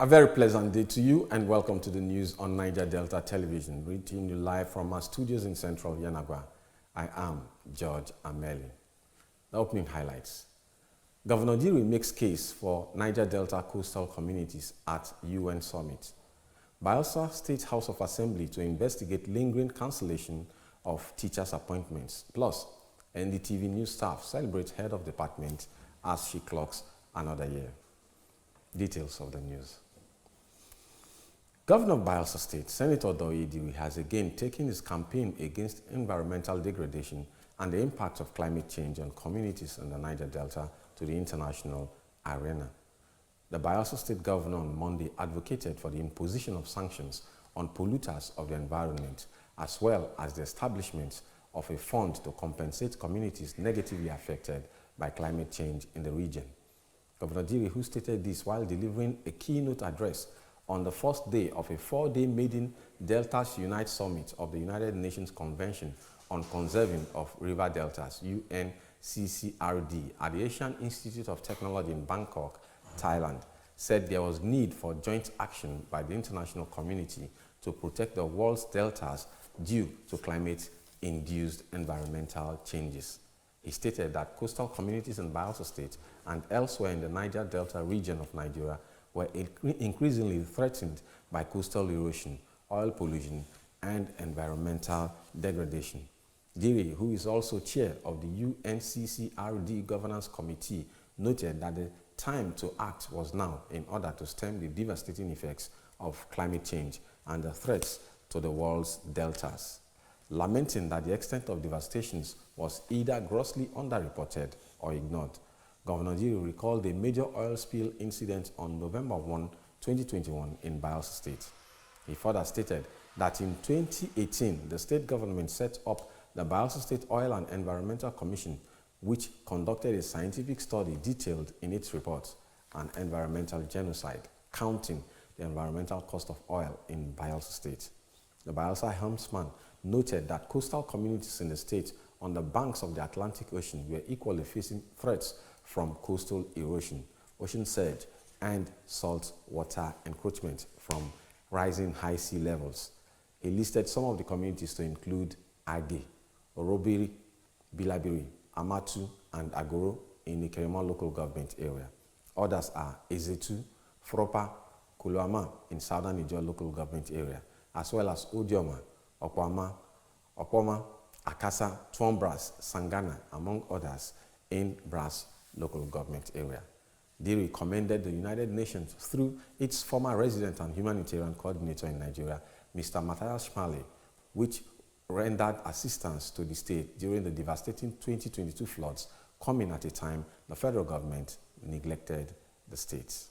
A very pleasant day to you and welcome to the news on Niger Delta Television, reaching you live from our studios in central Yenagoa. I am George Ameli. The opening highlights. Governor Diri makes case for Niger Delta coastal communities at UN Summit. Bayelsa State House of Assembly to investigate lingering cancellation of teachers' appointments. Plus, NDTV News staff celebrates head of department as she clocks another year. Details of the news. Governor of Bayelsa State, Senator Doye Diri, has again taken his campaign against environmental degradation and the impact of climate change on communities in the Niger Delta to the international arena. The Bayelsa State Governor on Monday advocated for the imposition of sanctions on polluters of the environment, as well as the establishment of a fund to compensate communities negatively affected by climate change in the region. Governor Diri, who stated this while delivering a keynote address on the first day of a four-day maiden Deltas Unite Summit of the United Nations Convention on Conserving of River Deltas, UNCCRD, at the Asian Institute of Technology in Bangkok, Thailand, said there was need for joint action by the international community to protect the world's deltas due to climate-induced environmental changes. He stated that coastal communities in Bayelsa State and elsewhere in the Niger Delta region of Nigeria were increasingly threatened by coastal erosion, oil pollution, and environmental degradation. Diri, who is also chair of the UNCCRD Governance Committee, noted that the time to act was now in order to stem the devastating effects of climate change and the threats to the world's deltas, lamenting that the extent of devastations was either grossly underreported or ignored. Governor Diri recalled a major oil spill incident on November 1, 2021 in Bayelsa State. He further stated that in 2018, the state government set up the Bayelsa State Oil and Environmental Commission, which conducted a scientific study detailed in its report, An Environmental Genocide, counting the environmental cost of oil in Bayelsa State. The Bayelsa helmsman noted that coastal communities in the state on the banks of the Atlantic Ocean were equally facing threats from coastal erosion, ocean surge, and salt water encroachment from rising high sea levels. He listed some of the communities to include Age, Orobiri, Bilabiri, Amatu, and Agoro in the Kerema local government area. Others are Ezetu, Fropa, Kuluama in southern Niger local government area, as well as Odioma, Opoma, Akasa, Twombras, Sangana, among others in Brass local government area. Diri commended the United Nations through its former resident and humanitarian coordinator in Nigeria, Mr. Matthias Schmale, which rendered assistance to the state during the devastating 2022 floods, coming at a time the federal government neglected the states.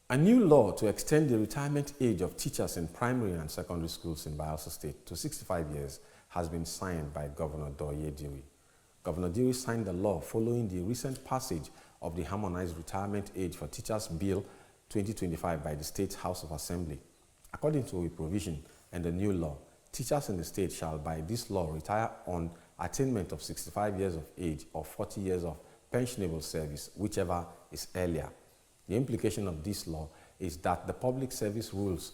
A new law to extend the retirement age of teachers in primary and secondary schools in Bayelsa State to 65 years has been signed by Governor Doye Diri. Governor Diri signed the law following the recent passage of the Harmonized Retirement Age for Teachers Bill 2025 by the State House of Assembly. According to a provision in the new law, teachers in the state shall by this law retire on attainment of 65 years of age or 40 years of pensionable service, whichever is earlier. The implication of this law is that the public service rules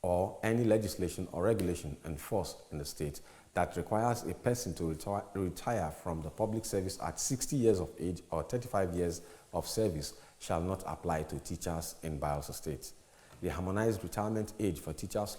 or any legislation or regulation enforced in the state that requires a person to retire from the public service at 60 years of age or 35 years of service shall not apply to teachers in Bayelsa State. The Harmonized Retirement Age for Teachers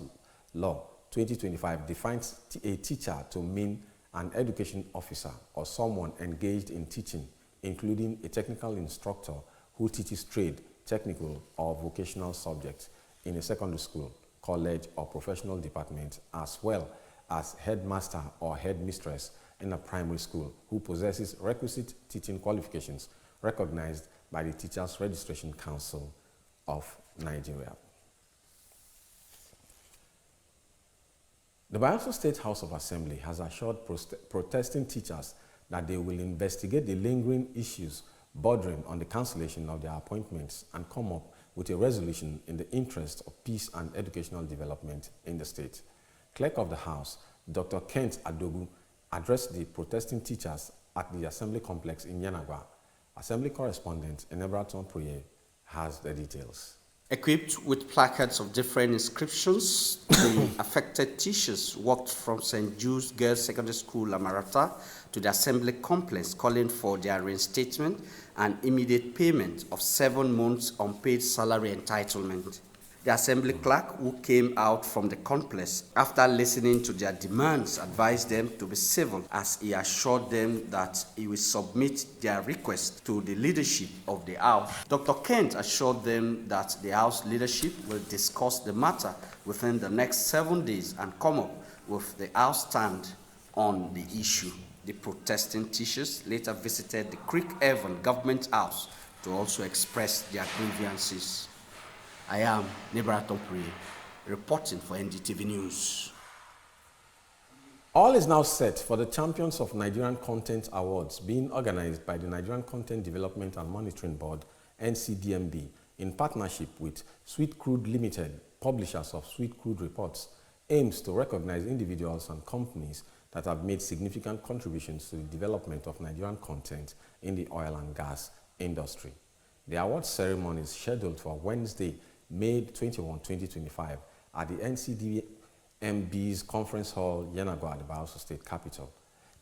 Law 2025 defines a teacher to mean an education officer or someone engaged in teaching, including a technical instructor who teaches trade, technical, or vocational subjects in a secondary school, college, or professional department, as well as headmaster or headmistress in a primary school who possesses requisite teaching qualifications recognized by the Teachers Registration Council of Nigeria. The Bayelsa State House of Assembly has assured protesting teachers that they will investigate the lingering issues bordering on the cancellation of their appointments and come up with a resolution in the interest of peace and educational development in the state. Clerk of the House, Dr. Kent Adogu, addressed the protesting teachers at the Assembly Complex in Yenagoa Assembly correspondent Enebraton Priye has the details. Equipped with placards of different inscriptions, the affected teachers walked from St. Jude's Girls Secondary School, Lamarata, to the assembly complex calling for their reinstatement and immediate payment of 7 months unpaid salary entitlement. The assembly clerk, who came out from the complex after listening to their demands, advised them to be civil, as he assured them that he will submit their request to the leadership of the House. Dr. Kent assured them that the House leadership will discuss the matter within the next 7 days and come up with the House stand on the issue. The protesting teachers later visited the Creekhaven Government House to also express their grievances. I am Nebraton Priye, reporting for NDTV News. All is now set for the Champions of Nigerian Content Awards being organized by the Nigerian Content Development and Monitoring Board, NCDMB, in partnership with Sweet Crude Limited, publishers of Sweet Crude Reports, aims to recognize individuals and companies that have made significant contributions to the development of Nigerian content in the oil and gas industry. The awards ceremony is scheduled for Wednesday, May 21, 2025, at the NCDMB's Conference Hall, Yenagoa, the Bayelsa State Capital.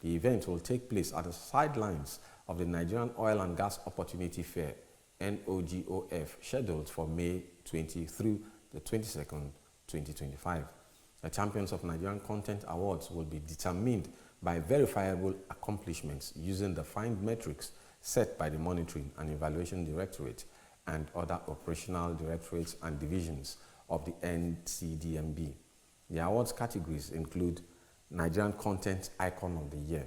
The event will take place at the sidelines of the Nigerian Oil and Gas Opportunity Fair, NOGOF, scheduled for May 20 through the 22nd, 2025. The Champions of Nigerian Content Awards will be determined by verifiable accomplishments using the defined metrics set by the Monitoring and Evaluation Directorate and other operational directorates and divisions of the NCDMB. The awards categories include Nigerian Content Icon of the Year,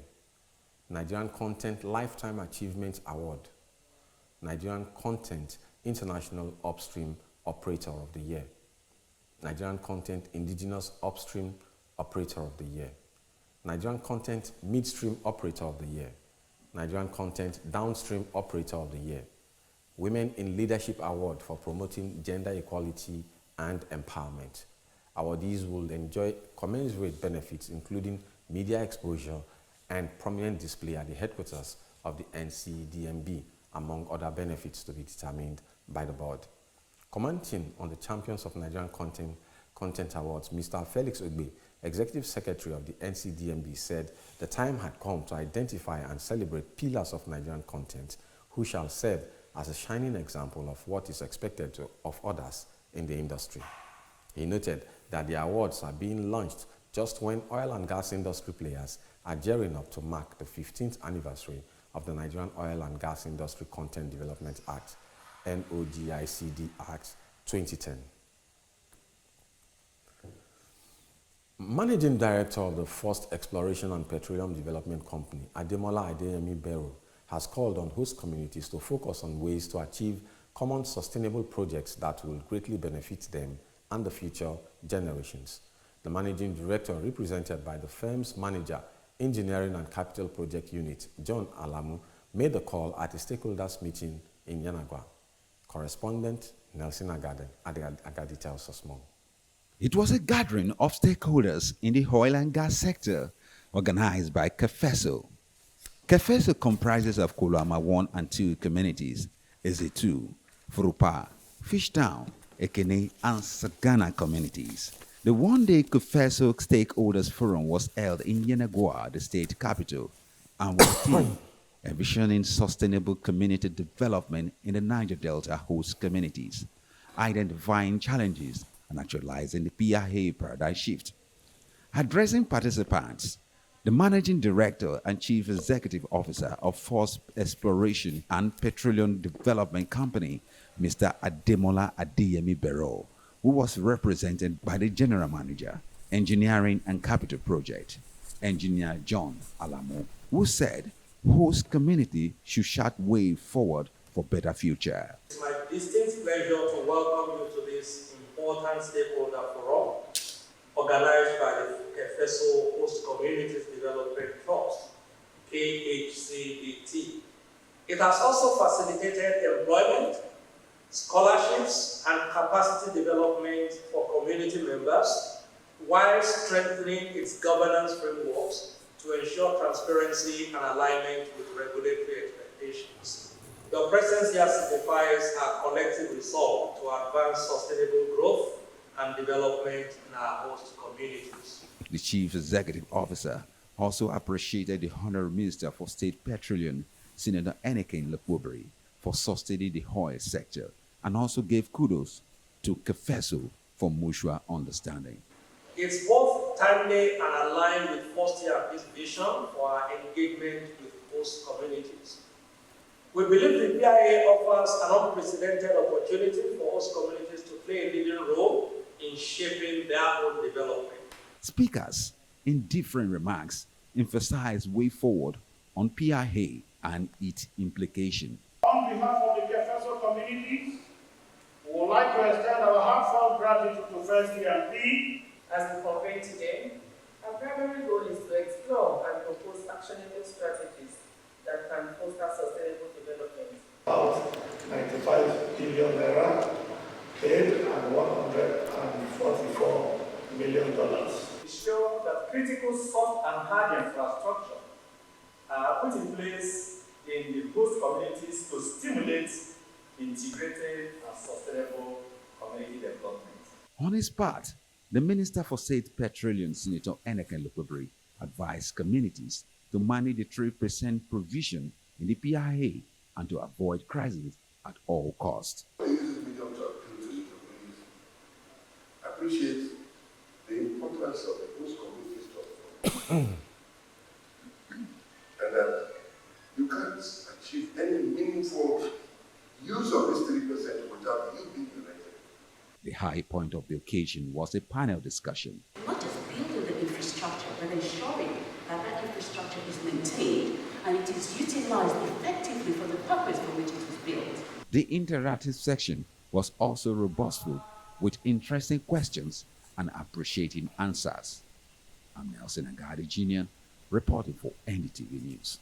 Nigerian Content Lifetime Achievement Award, Nigerian Content International Upstream Operator of the Year, Nigerian Content Indigenous Upstream Operator of the Year, Nigerian Content Midstream Operator of the Year, Nigerian Content Downstream Operator of the Year, Women in Leadership Award for promoting gender equality and empowerment. Awardees will enjoy commensurate benefits including media exposure and prominent display at the headquarters of the NCDMB, among other benefits to be determined by the board. Commenting on the Champions of Nigerian Content Awards, Mr. Felix Ogbe, Executive Secretary of the NCDMB, said the time had come to identify and celebrate pillars of Nigerian content who shall serve as a shining example of what is expected of others in the industry. He noted that the awards are being launched just when oil and gas industry players are gearing up to mark the 15th anniversary of the Nigerian Oil and Gas Industry Content Development Act, NOGICD Act 2010. Managing Director of the First Exploration and Petroleum Development Company, Ademola Adeyemi Bero, has called on host communities to focus on ways to achieve common sustainable projects that will greatly benefit them and the future generations. The Managing Director, represented by the firm's Manager, Engineering and Capital Project Unit, John Alamu, made the call at a stakeholders meeting in Yenagoa. Correspondent Nelson Agadi tells us more. It was a gathering of stakeholders in the oil and gas sector organized by Kefeso. Kefeso comprises of Kolama 1 and 2 communities, Eze2, Furupa, Fishtown, Ekene, and Sagana communities. The one-day Kefeso Stakeholders Forum was held in Yenagoa, the state capital, and was themed envisioning sustainable community development in the Niger Delta host communities, identifying challenges and actualizing the PIA paradigm shift. Addressing participants, the Managing Director and Chief Executive Officer of First Exploration and Petroleum Development Company, Mr. Ademola Adeyemi Bero, who was represented by the General Manager, Engineering and Capital Project, Engineer John Alamu, who said host community should chart way forward for better future. It's my distinct pleasure to welcome you to this important stakeholder forum organized by the Kefeso Host Communities Development Trust, KHCDT. It has also facilitated employment, scholarships, and capacity development for community members, while strengthening its governance frameworks to ensure transparency and alignment with regulatory expectations. Your presence here signifies our collective resolve to advance sustainable growth and development in our host communities. The Chief Executive Officer also appreciated the Honorable Minister for State Petroleum, Senator Eniken Lokwobiri, for sustaining the oil sector, and also gave kudos to Kefeso for mutual understanding. It's both timely and aligned with First Year Peace vision for our engagement with host communities. We believe the PIA offers an unprecedented opportunity for host communities to play a leading role in shaping their own development. Speakers, in different remarks, emphasized way forward on PIA and its implication. On behalf of the Kefeso communities, we would like to extend our heartfelt gratitude to First Year Peace. As we convey today, our primary goal is to explore and propose actionable strategies that can foster sustainable development. About 95 billion naira paid and $144 million. To show that critical soft and hard infrastructure are put in place in the host communities to stimulate integrated and sustainable community development. On his part, the Minister for State Petroleum, Senator Eniken Lokwobiri, advised communities to manage the 3% provision in the PIA and to avoid crises at all costs. I use this medium to appeal to the communities. I appreciate the importance of the host community structure. And that you can't achieve any meaningful use of this 3% without you being united. The high point of the occasion was a panel discussion. Not just building the infrastructure, but ensuring that that infrastructure is maintained and it is utilized effectively for the purpose for which it was built. The interactive section was also robustful with interesting questions and appreciating answers. I'm Nelson Agadi Jr., reporting for NDTV News.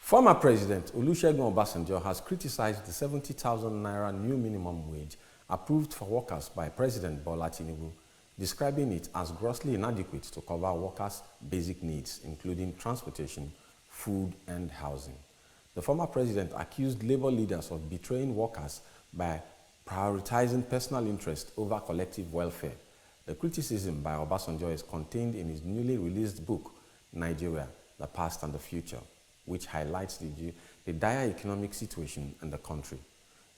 Former President Olusegun Obasanjo has criticized the 70,000 naira new minimum wage approved for workers by President Bola Tinubu, describing it as grossly inadequate to cover workers' basic needs, including transportation, food, and housing. The former president accused labor leaders of betraying workers by prioritizing personal interest over collective welfare. The criticism by Obasanjo is contained in his newly released book, Nigeria, the Past and the Future, which highlights the dire economic situation in the country.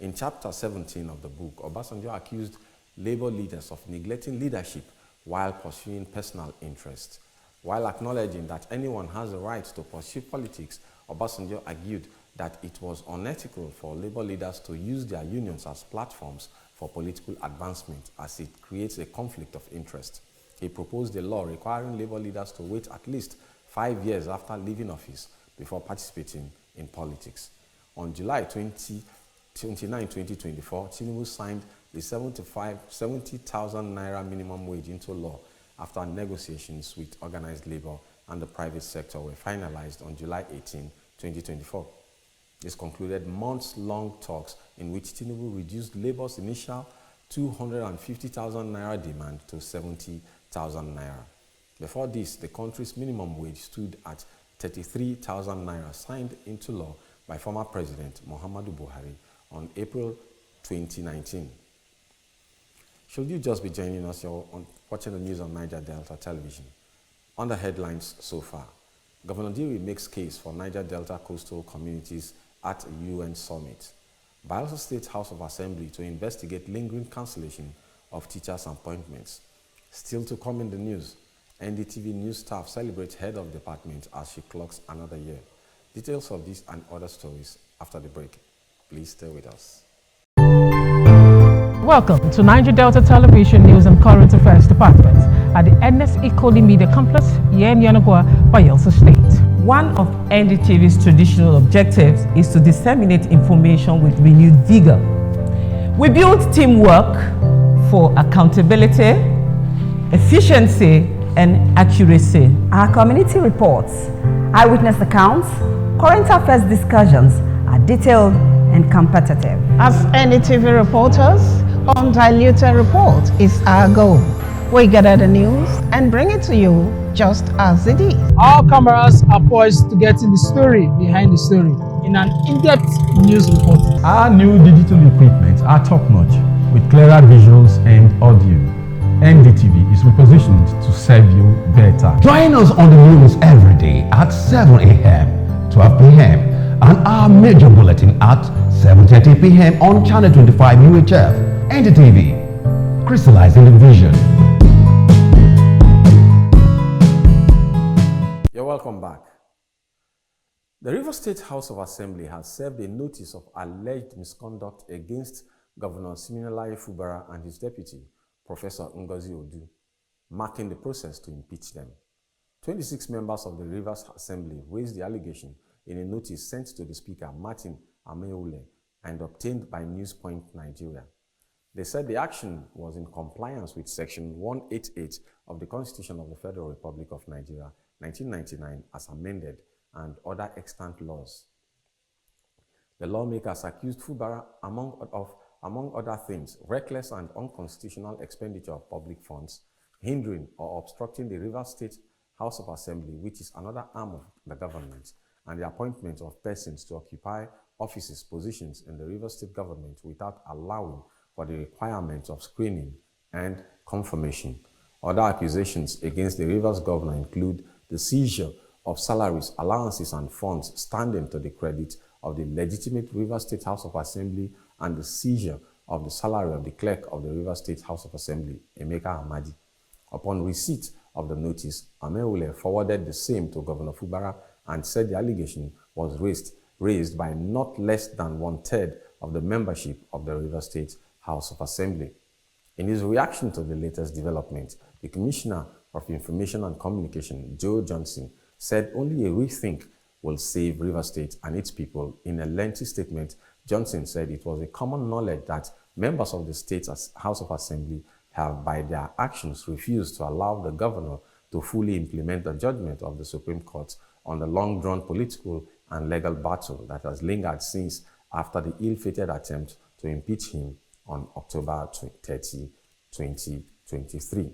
In chapter 17 of the book, Obasanjo accused labor leaders of neglecting leadership while pursuing personal interests. While acknowledging that anyone has the right to pursue politics, Obasanjo argued that it was unethical for labor leaders to use their unions as platforms for political advancement, as it creates a conflict of interest. He proposed a law requiring labor leaders to wait at least 5 years after leaving office before participating in politics. On July 29, 2024, Tinubu signed the 70,000 naira minimum wage into law after negotiations with organized labor and the private sector were finalized on July 18, 2024. This concluded months-long talks in which Tinubu reduced labor's initial 250,000 naira demand to 70,000 naira. Before this, the country's minimum wage stood at 33,000 naira, signed into law by former President Muhammadu Buhari on April 2019. Should you just be joining us, you're watching the news on Niger Delta Television. On the headlines so far, Governor Diri makes case for Niger Delta coastal communities at a UN summit. Bayelsa State House of Assembly to investigate lingering cancellation of teachers' appointments. Still to come in the news, NDTV News staff celebrates head of department as she clocks another year. Details of this and other stories after the break. Please stay with us. Welcome to Niger Delta Television News and Current Affairs Department at the NSE Cody Media Complex, here in Yanagua, Bayelsa State. One of NDTV's traditional objectives is to disseminate information with renewed vigor. We build teamwork for accountability, efficiency, and accuracy. Our community reports, eyewitness accounts, current affairs discussions are detailed and competitive. As NDTV reporters, undiluted report is our goal. We gather the news and bring it to you just as it is. Our cameras are poised to get in the story behind the story in an in-depth news report. Our new digital equipment are top-notch with clearer visuals and audio. NDTV is repositioned to serve you better. Join us on the news every day at 7 a.m., 12 p.m., and our major bulletin at 7:30 p.m. on Channel 25 UHF. NDTV, crystallizing the vision. You're welcome back. The Rivers State House of Assembly has served a notice of alleged misconduct against Governor Siminalayi Fubara and his deputy, Professor Ngozi Odu, marking the process to impeach them. 26 members of the Rivers Assembly raised the allegation in a notice sent to the Speaker, Martin Amaewhule, and obtained by Newspoint Nigeria. They said the action was in compliance with Section 188 of the Constitution of the Federal Republic of Nigeria, 1999, as amended, and other extant laws. The lawmakers accused Fubara, among other things, reckless and unconstitutional expenditure of public funds, hindering or obstructing the Rivers State House of Assembly, which is another arm of the government, and the appointment of persons to occupy offices, positions in the Rivers State government without allowing for the requirements of screening and confirmation. Other accusations against the Rivers governor include the seizure of salaries, allowances, and funds standing to the credit of the legitimate Rivers State House of Assembly and the seizure of the salary of the clerk of the Rivers State House of Assembly, Emeka Amadi. Upon receipt of the notice, Amaewhule forwarded the same to Governor Fubara and said the allegation was raised by not less than 1/3 of the membership of the Rivers State House of Assembly. In his reaction to the latest development, the Commissioner of Information and Communication, Joe Johnson, said only a rethink will save Rivers State and its people. In a lengthy statement, Johnson said it was a common knowledge that members of the State House of Assembly have, by their actions, refused to allow the governor to fully implement the judgment of the Supreme Court on the long-drawn political and legal battle that has lingered since after the ill-fated attempt to impeach him on October 30, 2023.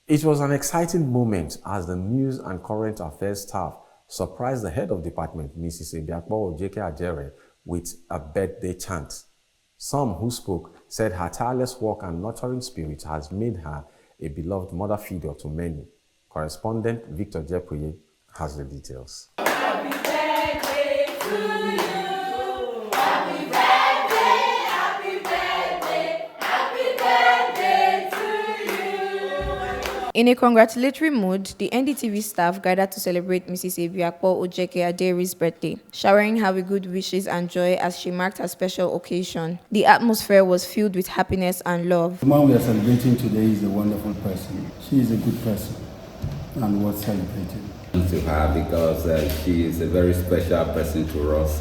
It was an exciting moment as the News and Current Affairs staff surprised the head of department, Mrs. Ebiakpo Ojeke Ajere, with a birthday chant. Some who spoke said her tireless work and nurturing spirit has made her a beloved mother figure to many. Correspondent Victor Jepuye has the details. Happy birthday to you. Happy birthday, happy birthday, happy birthday to you. In a congratulatory mood, the NDTV staff gathered to celebrate Mrs. Ebiakpo Ojeke Adere's birthday, showering her with good wishes and joy as she marked her special occasion. The atmosphere was filled with happiness and love. The man we are celebrating today is a wonderful person. She is a good person and worth celebrating. To her because she is a very special person to us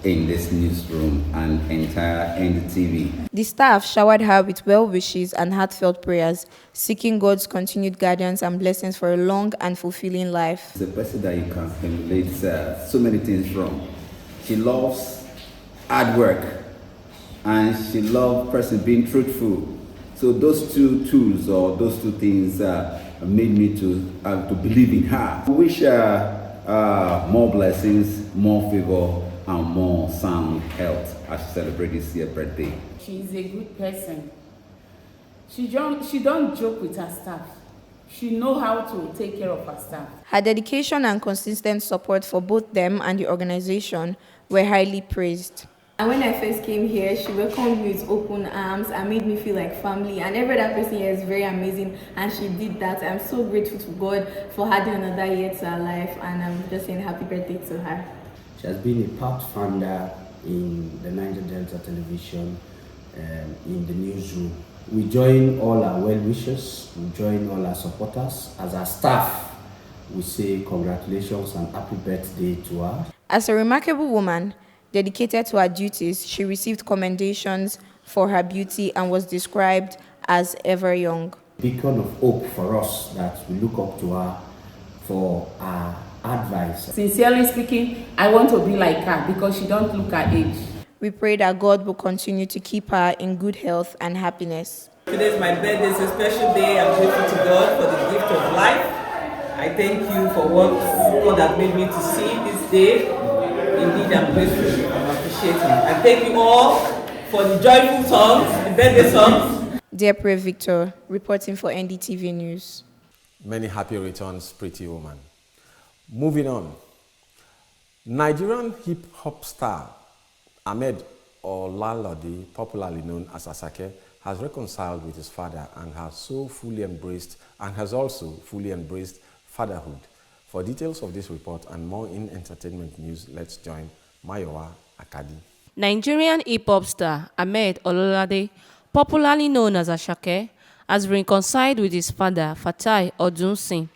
in this newsroom and entire NDTV. The staff showered her with well wishes and heartfelt prayers, seeking God's continued guidance and blessings for a long and fulfilling life. It's a person that you can emulate so many things from. She loves hard work and she loves person being truthful. So those two tools or those two things made me to believe in her. I wish her more blessings, more favor, and more sound health as she celebrates this year's birthday. She's a good person. She don't joke with her staff. She knows how to take care of her staff. Her dedication and consistent support for both them and the organization were highly praised. And when I first came here, she welcomed me with open arms and made me feel like family. And every other person here is very amazing, and she did that. I'm so grateful to God for adding another year to her life, and I'm just saying happy birthday to her. She has been a part founder in the Niger Delta Television, in the newsroom. We join all our well-wishers, we join all our supporters. As our staff, we say congratulations and happy birthday to her. As a remarkable woman, dedicated to her duties, she received commendations for her beauty and was described as ever young. Beacon of hope for us that we look up to her for our advice. Sincerely speaking, I want to be like her because she don't look her age. We pray that God will continue to keep her in good health and happiness. Today is my birthday, it's a special day. I'm grateful to God for the gift of life. I thank you for what God has made me to see this day. Indeed, I'm grateful and appreciative. I thank you all for the joyful songs, the birthday songs. Dear Pre Victor, reporting for NDTV News. Many happy returns, pretty woman. Moving on. Nigerian hip-hop star Ahmed Olalode, popularly known as Asake, has reconciled with his father and has also fully embraced fatherhood. For details of this report and more in entertainment news, let's join Mayowa Akadi. Nigerian hip-hop star Ahmed Olalode, popularly known as Asake, has reconciled with his father, Fatai Odunsin.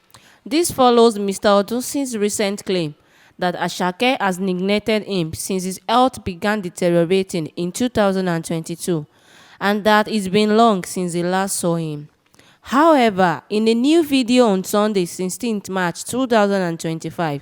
This follows Mr. Odunsin's recent claim that Asake has neglected him since his health began deteriorating in 2022, and that it's been long since he last saw him. However, in a new video on Sunday, 16th March 2025,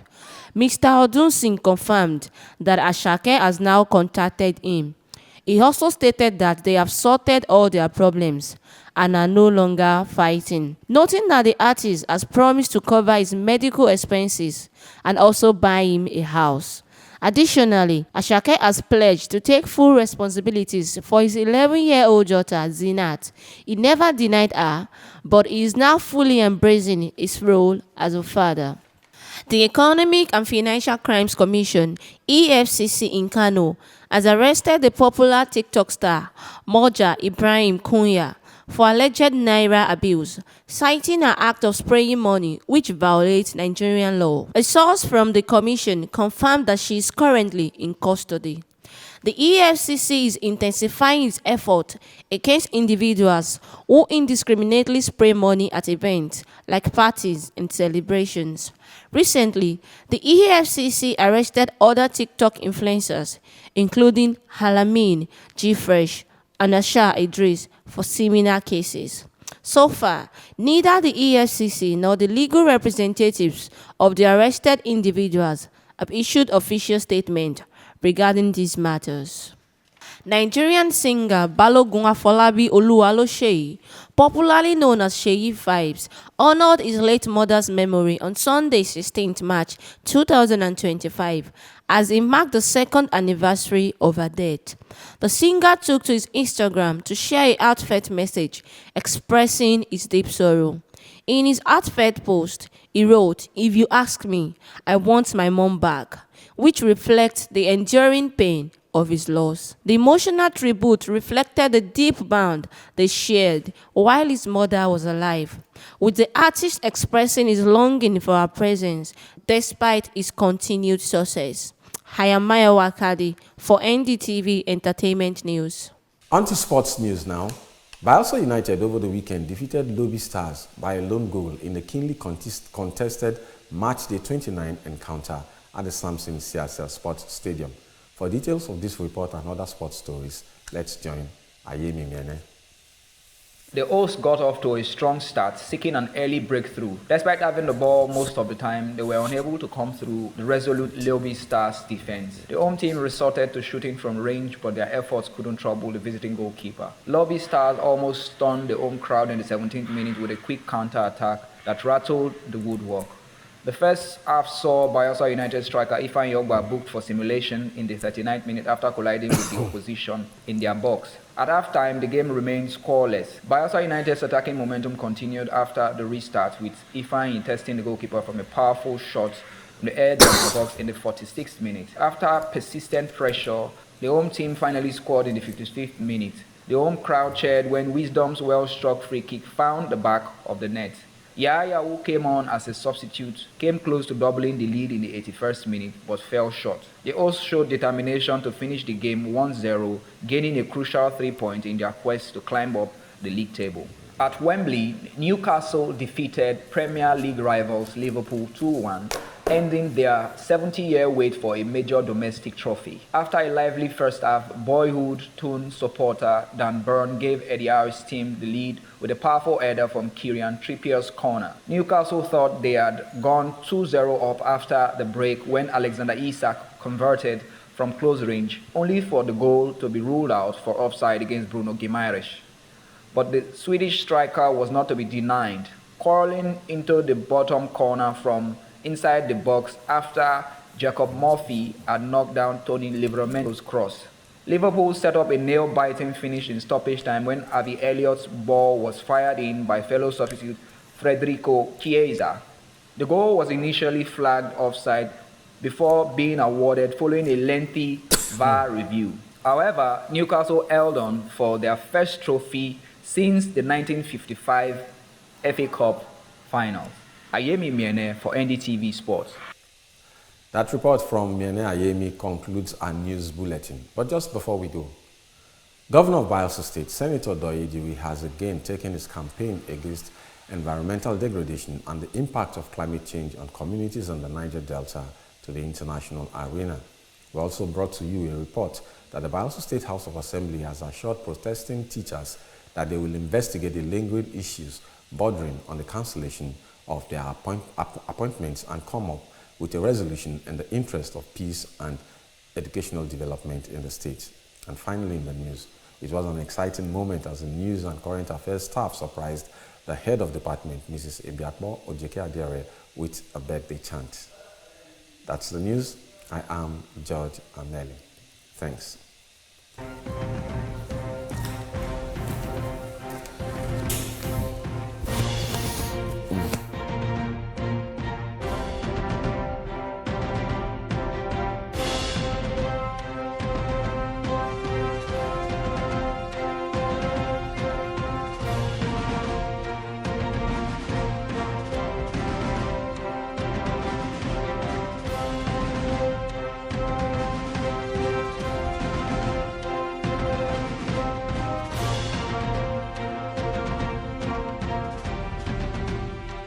Mr. Odunsin confirmed that Asake has now contacted him. He also stated that they have sorted all their problems and are no longer fighting, noting that the artist has promised to cover his medical expenses and also buy him a house. Additionally, Asake has pledged to take full responsibilities for his 11-year-old daughter, Zinat. He never denied her, but he is now fully embracing his role as a father. The Economic and Financial Crimes Commission, EFCC in Kano, has arrested the popular TikTok star, Moja Ibrahim Kunya, for alleged naira abuse, citing her act of spraying money, which violates Nigerian law. A source from the commission confirmed that she is currently in custody. The EFCC is intensifying its effort against individuals who indiscriminately spray money at events like parties and celebrations. Recently, the EFCC arrested other TikTok influencers, including Halamin, G-Fresh, and Asha Idris, for similar cases. So far, neither the EFCC nor the legal representatives of the arrested individuals have issued official statements regarding these matters. Nigerian singer Balogun Afolabi Oluwalosei, popularly known as Seyi Vibes, honored his late mother's memory on Sunday, 16th March 2025, as it marked the second anniversary of her death. The singer took to his Instagram to share a heartfelt message expressing his deep sorrow. In his heartfelt post, he wrote, "If you ask me, I want my mom back," which reflects the enduring pain of his loss. The emotional tribute reflected the deep bond they shared while his mother was alive, with the artist expressing his longing for her presence despite his continued success. I am Maya Wakadi for NDTV Entertainment News. On to sports news now. Bayelsa United over the weekend defeated Lobby Stars by a lone goal in the keenly contested March Day 29 encounter at the Samson Siasa Sports Stadium. For details of this report and other sports stories, let's join Ayemi Mene. The Oaks got off to a strong start, seeking an early breakthrough. Despite having the ball most of the time, they were unable to come through the resolute Lobby Stars defense. The home team resorted to shooting from range, but their efforts couldn't trouble the visiting goalkeeper. Lobby Stars almost stunned the home crowd in the 17th minute with a quick counter-attack that rattled the woodwork. The first half saw Bayelsa United striker Ifeanyi Ogba booked for simulation in the 39th minute after colliding with the opposition in their box. At halftime, the game remained scoreless. Bayelsa United's attacking momentum continued after the restart, with Ifeanyi testing the goalkeeper from a powerful shot from the edge of the box in the 46th minute. After persistent pressure, the home team finally scored in the 55th minute. The home crowd cheered when Wisdom's well-struck free kick found the back of the net. Yaya, who came on as a substitute, came close to doubling the lead in the 81st minute but fell short. They also showed determination to finish the game 1-0, gaining a crucial 3 points in their quest to climb up the league table. At Wembley, Newcastle defeated Premier League rivals Liverpool 2-1, ending their 70-year wait for a major domestic trophy. After a lively first half, boyhood Toon supporter Dan Burn gave Eddie Howe's team the lead with a powerful header from Kieran Trippier's corner. Newcastle thought they had gone 2-0 up after the break when Alexander Isak converted from close range, only for the goal to be ruled out for offside against Bruno Guimaraes. but the Swedish striker was not to be denied, curling into the bottom corner from inside the box after Jacob Murphy had knocked down Tony Livramento's cross. Liverpool set up a nail-biting finish in stoppage time when Avi Elliott's ball was fired in by fellow substitute Federico Chiesa. The goal was initially flagged offside before being awarded following a lengthy VAR review. However, Newcastle held on for their first trophy since the 1955 FA Cup finals. Ayemi Miene for NDTV Sports. That report from Miene Ayemi concludes our news bulletin. But just before we go, Governor of Bayelsa State, Senator Doye Diri, has again taken his campaign against environmental degradation and the impact of climate change on communities in the Niger Delta to the international arena. We also brought to you a report that the Bayelsa State House of Assembly has assured protesting teachers that they will investigate the lingering issues bordering on the cancellation of their appointments and come up with a resolution in the interest of peace and educational development in the state. And finally in the news, it was an exciting moment as the news and current affairs staff surprised the head of department, Mrs. Ebiakpo Ojeke Adere, with a birthday chant. That's the news. I am George Ameli. Thanks.